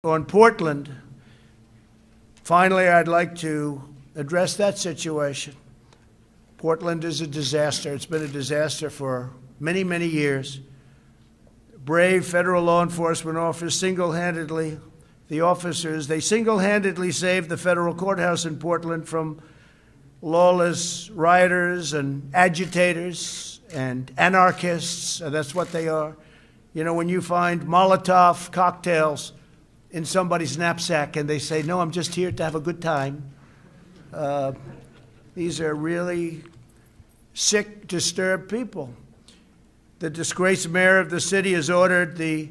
On Portland, finally, I'd like to address that situation. Portland is a disaster. It's been a disaster for many, many years. Brave federal law enforcement officers single-handedly, they single-handedly saved the federal courthouse in Portland from lawless rioters and agitators and anarchists, and that's what they are. You know, when you find Molotov cocktails in somebody's knapsack and they say, no, I'm just here to have a good time. These are really sick, disturbed people. The disgraced mayor of the city has ordered the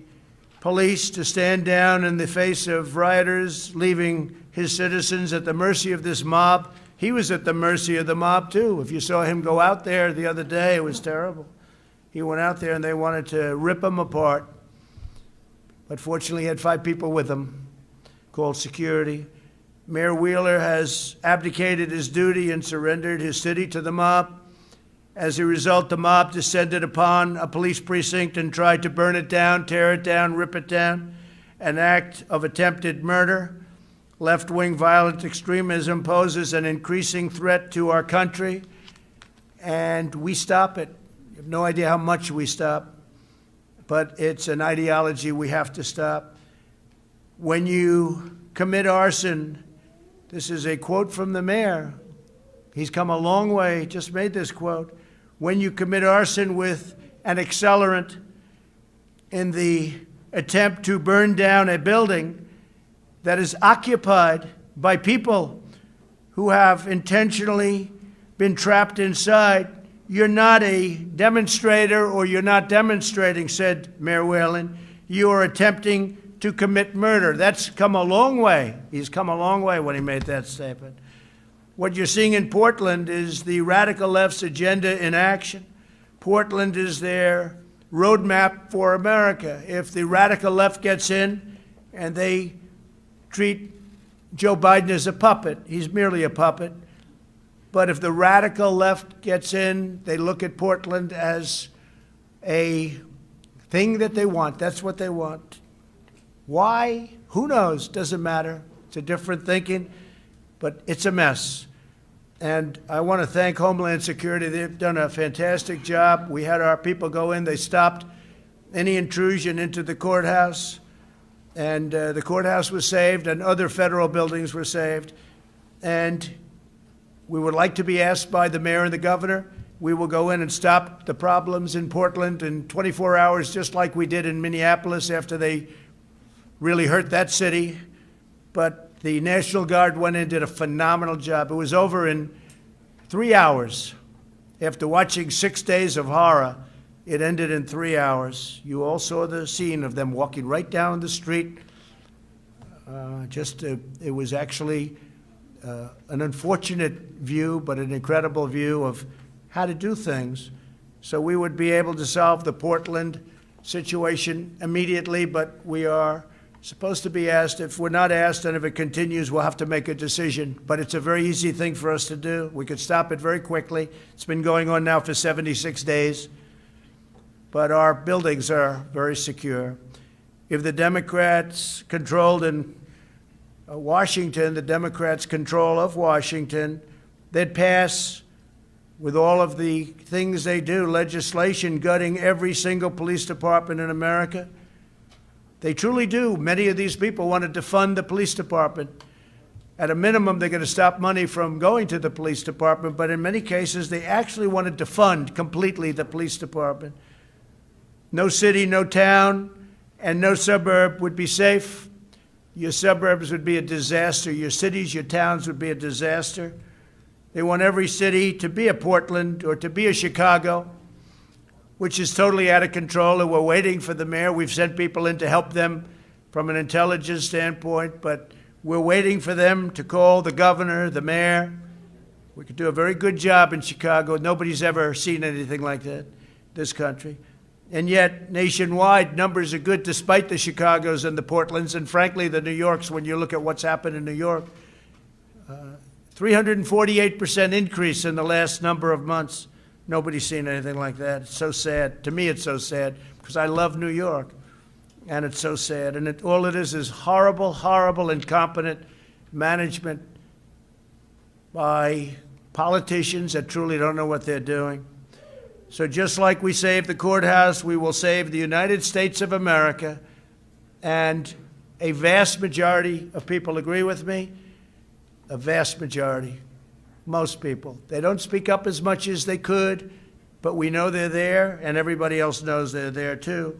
police to stand down in the face of rioters, leaving his citizens at the mercy of this mob. He was at the mercy of the mob, too. If you saw him go out there the other day, it was terrible. He went out there and they wanted to rip him apart. But fortunately, he had 5 people with him, called security. Mayor Wheeler has abdicated his duty and surrendered his city to the mob. As a result, the mob descended upon a police precinct and tried to burn it down, tear it down, rip it down, an act of attempted murder. Left-wing violent extremism poses an increasing threat to our country, and we stop it. You have no idea how much we stop, but it's an ideology we have to stop. When you commit arson, this is a quote from the mayor. He's come a long way, just made this quote. When you commit arson with an accelerant in the attempt to burn down a building that is occupied by people who have intentionally been trapped inside, you're not a demonstrator or you're not demonstrating, said Mayor Whelan. You are attempting to commit murder. That's come a long way. He's come a long way when he made that statement. What you're seeing in Portland is the radical left's agenda in action. Portland is their roadmap for America. If the radical left gets in and they treat Joe Biden as a puppet, he's merely a puppet. But if the radical left gets in, they look at Portland as a thing that they want. That's what they want. Why? Who knows? Doesn't matter. It's a different thinking, but it's a mess. And I want to thank Homeland Security. They've done a fantastic job. We had our people go in. They stopped any intrusion into the courthouse, and the courthouse was saved, and other federal buildings were saved. And we would like to be asked by the mayor and the governor. We will go in and stop the problems in Portland in 24 hours, just like we did in Minneapolis after they really hurt that city. But the National Guard went in and did a phenomenal job. It was over in 3 hours. After watching 6 days of horror, it ended in 3 hours. You all saw the scene of them walking right down the street. It was actually an unfortunate view, but an incredible view of how to do things. So we would be able to solve the Portland situation immediately, but we are supposed to be asked. If we're not asked, and if it continues, we'll have to make a decision. But it's a very easy thing for us to do. We could stop it very quickly. It's been going on now for 76 days. But our buildings are very secure. If the Democrats controlled in Washington, the Democrats' control of Washington, they'd pass, with all of the things they do, legislation gutting every single police department in America. They truly do. Many of these people want to defund the police department. At a minimum, they're going to stop money from going to the police department, but in many cases, they actually want to defund completely the police department. No city, no town, and no suburb would be safe. Your suburbs would be a disaster. Your cities, your towns would be a disaster. They want every city to be a Portland or to be a Chicago, which is totally out of control, and we're waiting for the mayor. We've sent people in to help them from an intelligence standpoint, but we're waiting for them to call the governor, the mayor. We could do a very good job in Chicago. Nobody's ever seen anything like that, this country. And yet, nationwide, numbers are good despite the Chicagos and the Portlands, and frankly, the New Yorks, when you look at what's happened in New York. 348% increase in the last number of months. Nobody's seen anything like that. It's so sad. To me, it's so sad because I love New York. And it's so sad. And all it is horrible, horrible, incompetent management by politicians that truly don't know what they're doing. So just like we saved the courthouse, we will save the United States of America. And a vast majority of people agree with me. A vast majority. Most people. They don't speak up as much as they could, but we know they're there, and everybody else knows they're there too.